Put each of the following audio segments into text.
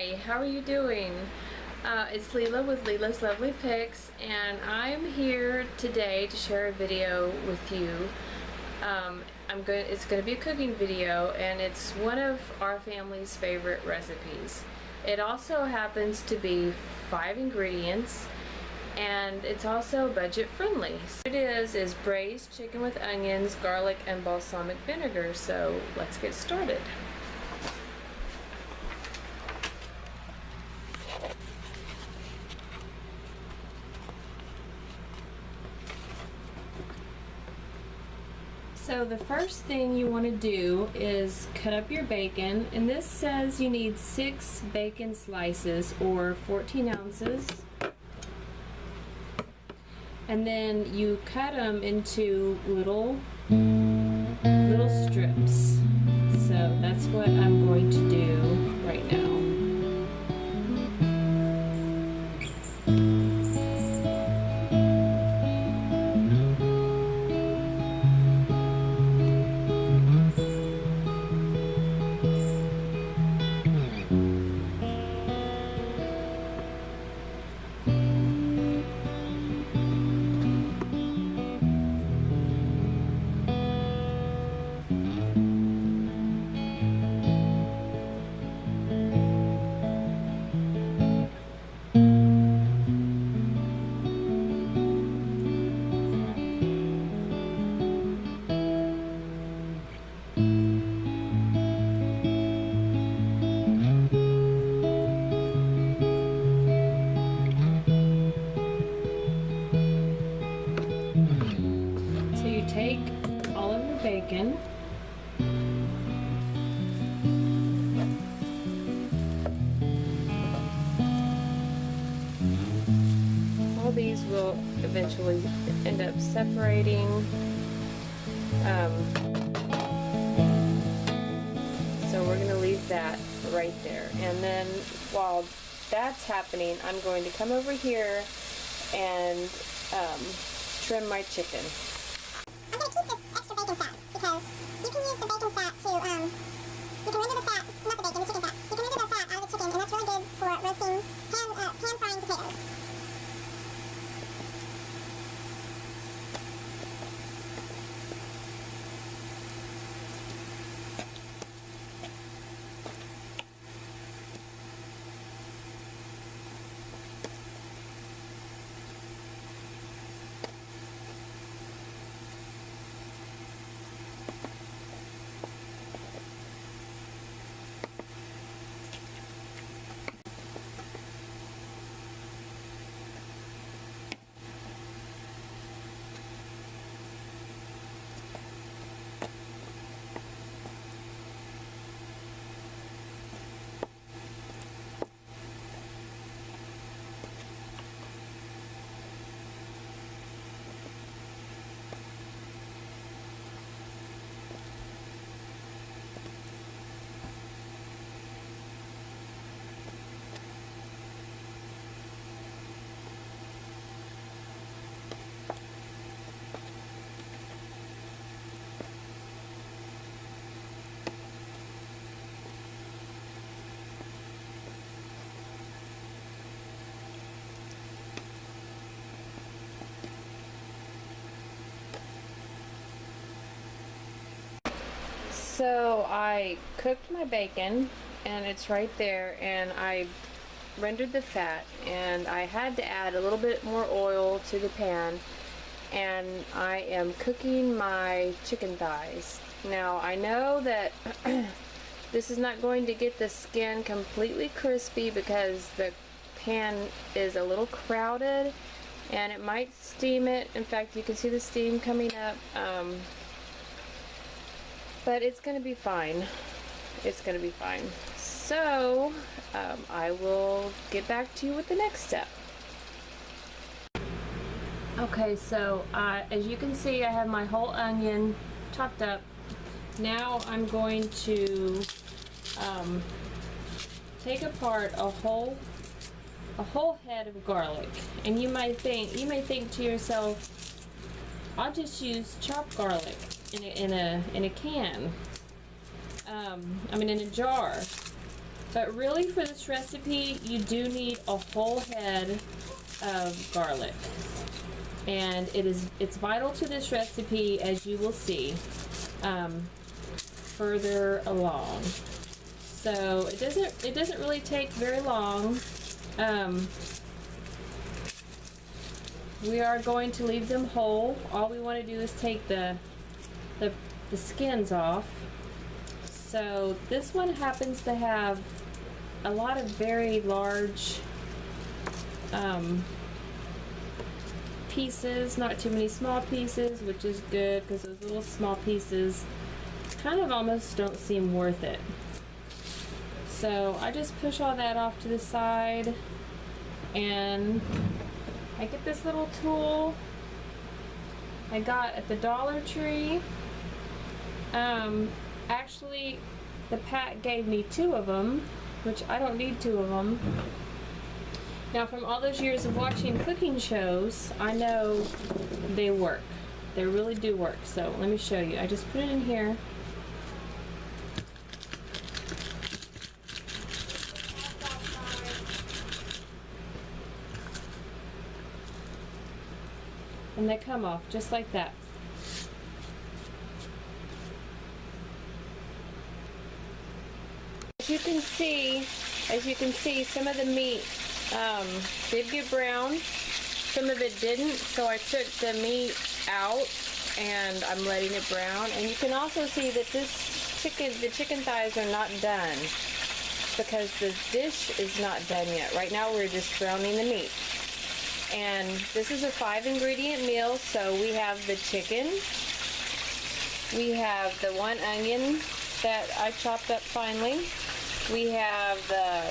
Hi, how are you doing? It's Leela with Leela's Lovely Picks, and I'm here today to share a video with you. It's going to be a cooking video, and it's one of our family's favorite recipes. It also happens to be 5 ingredients, and it's also budget friendly. So what it is braised chicken with onions, garlic, and balsamic vinegar. So let's get started. So the first thing you want to do is cut up your bacon, and this says you need 6 bacon slices or 14 ounces. And then you cut them into little strips. So that's what I'm going to do right now. Take all of your bacon, all these will eventually end up separating. So we're going to leave that right there, and then while that's happening, I'm going to come over here and trim my chicken. I'm going to keep this extra bacon fat because you can use the bacon fat to, you can render the fat, not the bacon, the chicken fat. You can render the fat out of the chicken, and that's really good for roasting, pan frying potatoes. So I cooked my bacon, and it's right there, and I rendered the fat, and I had to add a little bit more oil to the pan, and I am cooking my chicken thighs. Now I know that this is not going to get the skin completely crispy because the pan is a little crowded, and it might steam it. In fact, you can see the steam coming up. But it's going to be fine. It's going to be fine. So, I will get back to you with the next step. Okay, so as you can see, I have my whole onion chopped up. Now I'm going to take apart a whole head of garlic. And you may think to yourself, I'll just use chopped garlic in a can. In a jar. But really for this recipe, you do need a whole head of garlic. And it's vital to this recipe, as you will see further along. So it doesn't really take very long. We are going to leave them whole. All we want to do is take the skins off. So this one happens to have a lot of very large pieces, not too many small pieces, which is good because those little small pieces kind of almost don't seem worth it. So I just push all that off to the side, and I get this little tool I got at the Dollar Tree. Actually, the pack gave me 2 of them, which I don't need 2 of them. Now, from all those years of watching cooking shows, I know they work. They really do work. So let me show you. I just put it in here. And they come off just like that. As you can see, some of the meat did get brown. Some of it didn't, so I took the meat out and I'm letting it brown. And you can also see that the chicken thighs are not done because the dish is not done yet. Right now we're just browning the meat. And this is a 5-ingredient meal, so we have the chicken, we have the 1 onion that I chopped up finely, we have the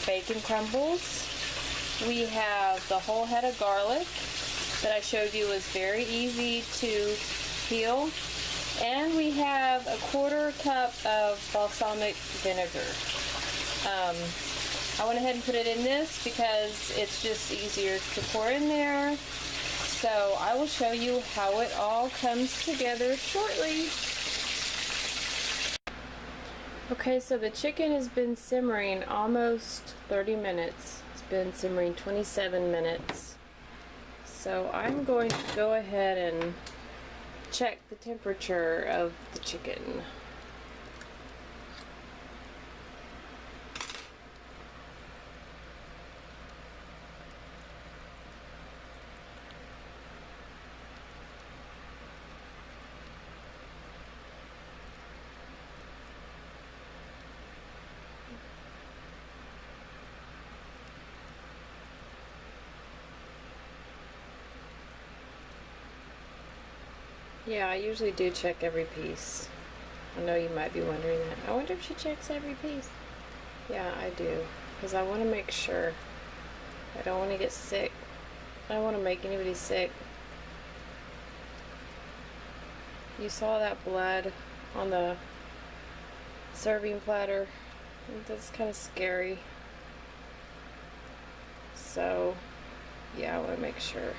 bacon crumbles, we have the whole head of garlic that I showed you was very easy to peel, and we have a 1/4 cup of balsamic vinegar. I went ahead and put it in this because it's just easier to pour in there. So I will show you how it all comes together shortly. Okay, so the chicken has been simmering almost 30 minutes. It's been simmering 27 minutes. So I'm going to go ahead and check the temperature of the chicken. Yeah, I usually do check every piece. I know you might be wondering that. I wonder if she checks every piece. Yeah, I do. Because I want to make sure. I don't want to get sick. I don't want to make anybody sick. You saw that blood on the serving platter. That's kind of scary. So, yeah, I want to make sure.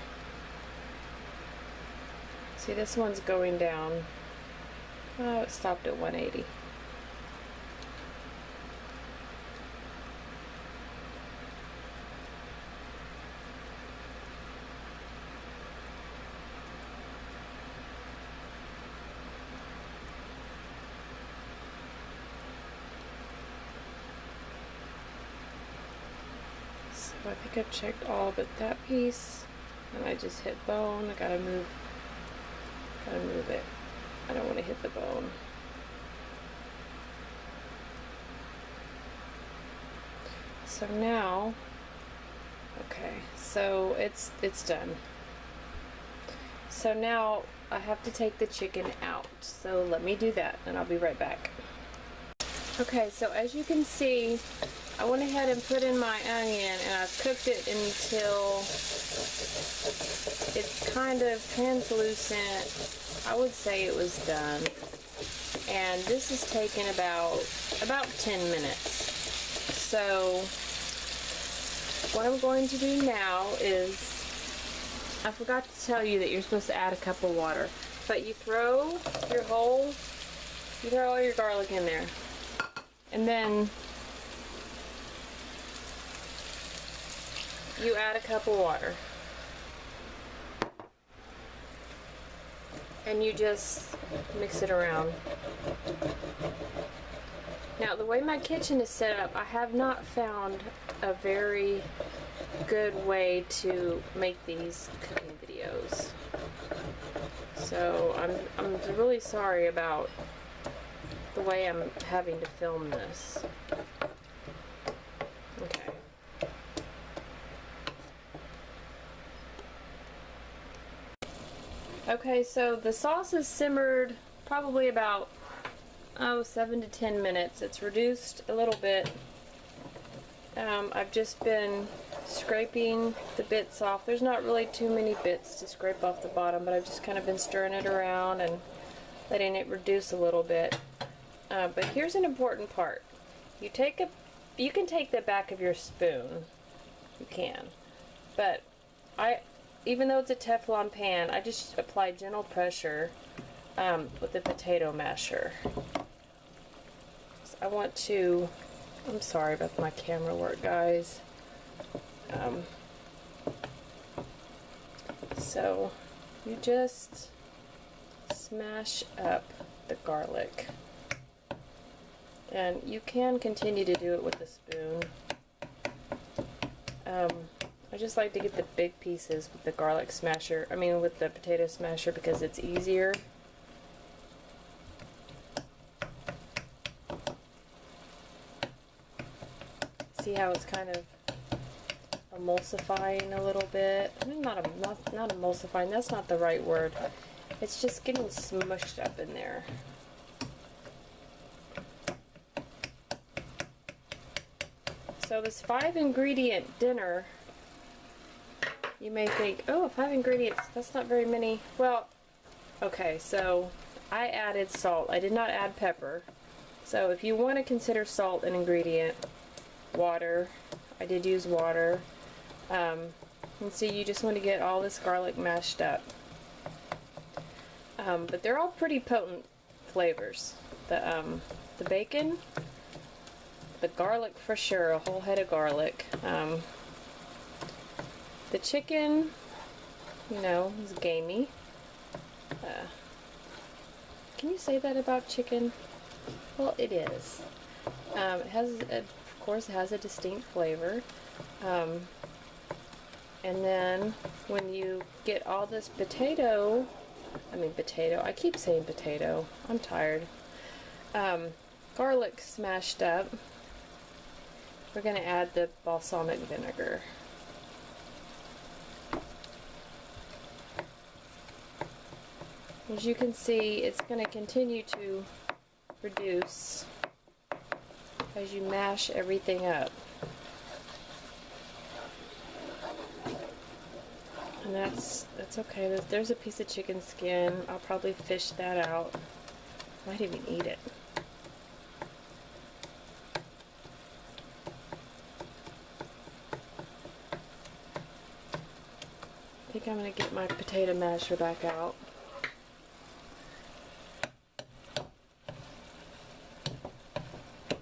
See, this one's going down. Oh, it stopped at 180. So I think I've checked all but that piece. And I just hit bone. I gotta move it. I don't want to hit the bone. So now, okay, so it's done. So now I have to take the chicken out. So let me do that and I'll be right back. Okay, so as you can see, I went ahead and put in my onion and I've cooked it until it's kind of translucent. I would say it was done. And this has taken about 10 minutes. So what I'm going to do now is, I forgot to tell you that you're supposed to add a cup of water, but you throw all your garlic in there. And then you add a cup of water. And you just mix it around. Now, the way my kitchen is set up, I have not found a very good way to make these cooking videos. So I'm really sorry about the way I'm having to film this. Okay. Okay, so the sauce is simmered probably about 7 to 10 minutes. It's reduced a little bit. I've just been scraping the bits off. There's not really too many bits to scrape off the bottom, but I've just kind of been stirring it around and letting it reduce a little bit. But here's an important part. You can take the back of your spoon. You can. But even though it's a Teflon pan, I just apply gentle pressure with the potato masher. So I want to, I'm sorry about my camera work, guys. So you just smash up the garlic. And you can continue to do it with a spoon. I just like to get the big pieces with the garlic smasher, with the potato smasher, because it's easier. See how it's kind of emulsifying a little bit? Not emulsifying, that's not the right word. It's just getting smushed up in there. So this 5-ingredient dinner, you may think, oh, 5 ingredients, that's not very many. Well, okay, so I added salt. I did not add pepper. So if you want to consider salt an ingredient, water, I did use water. And so you just want to get all this garlic mashed up. But they're all pretty potent flavors. The bacon, the garlic for sure, a whole head of garlic. The chicken, is gamey. Can you say that about chicken? Well, it is. Of course, it has a distinct flavor. And then when you get all this potato, I keep saying potato, I'm tired. Garlic smashed up, we're going to add the balsamic vinegar. As you can see, it's going to continue to reduce as you mash everything up. And that's okay. There's a piece of chicken skin. I'll probably fish that out. Might even eat it. I think I'm going to get my potato masher back out.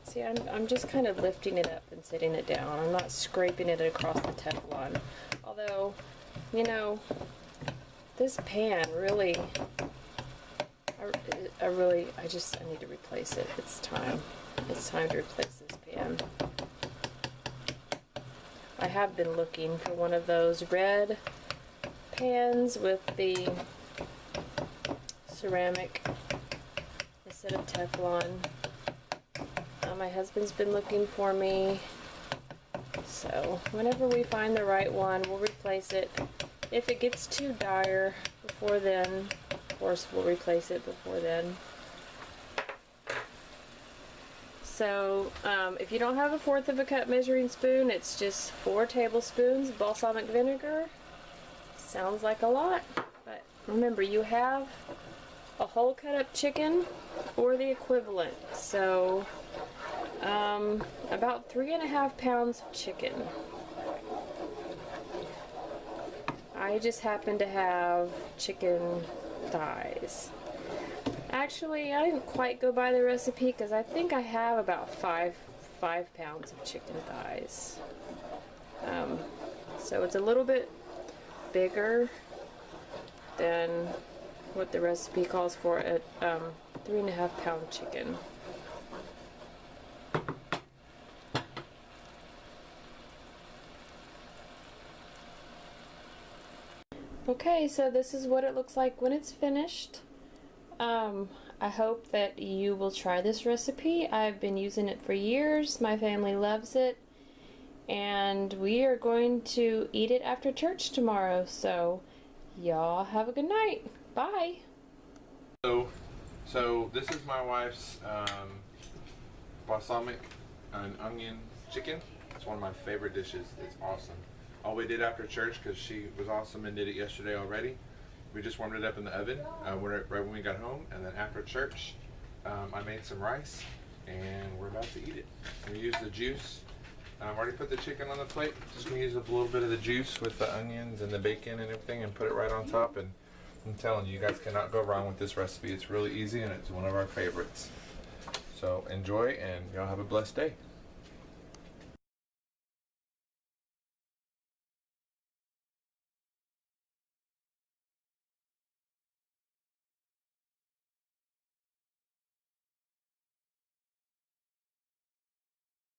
See, I'm just kind of lifting it up and setting it down. I'm not scraping it across the Teflon. Although, this pan really, I need to replace it. It's time. It's time to replace this pan. I have been looking for one of those red pans with the ceramic instead of Teflon. My husband's been looking for me, so whenever we find the right one, we'll replace it. If it gets too dire before then, of course we'll replace it before then. So if you don't have a 1/4 of a cup measuring spoon, it's just 4 tablespoons balsamic vinegar. Sounds like a lot, but remember, you have a whole cut up chicken or the equivalent, so about 3.5 pounds of chicken. I just happen to have chicken thighs. Actually, I didn't quite go by the recipe because I think I have about 5 pounds of chicken thighs. So it's a little bit bigger than what the recipe calls for at 3.5 pound chicken. Okay, so this is what it looks like when it's finished. I hope that you will try this recipe. I've been using it for years. My family loves it. And we are going to eat it after church tomorrow. So y'all have a good night. Bye. So this is my wife's balsamic and onion chicken. It's one of my favorite dishes. It's awesome. All we did after church, because she was awesome and did it yesterday already, we just warmed it up in the oven right when we got home, and then after church I made some rice and we're about to eat it. We use the juice. I've already put the chicken on the plate. Just gonna use up a little bit of the juice with the onions and the bacon and everything and put it right on top, and I'm telling you, you guys cannot go wrong with this recipe. It's really easy and it's one of our favorites. So enjoy, and y'all have a blessed day.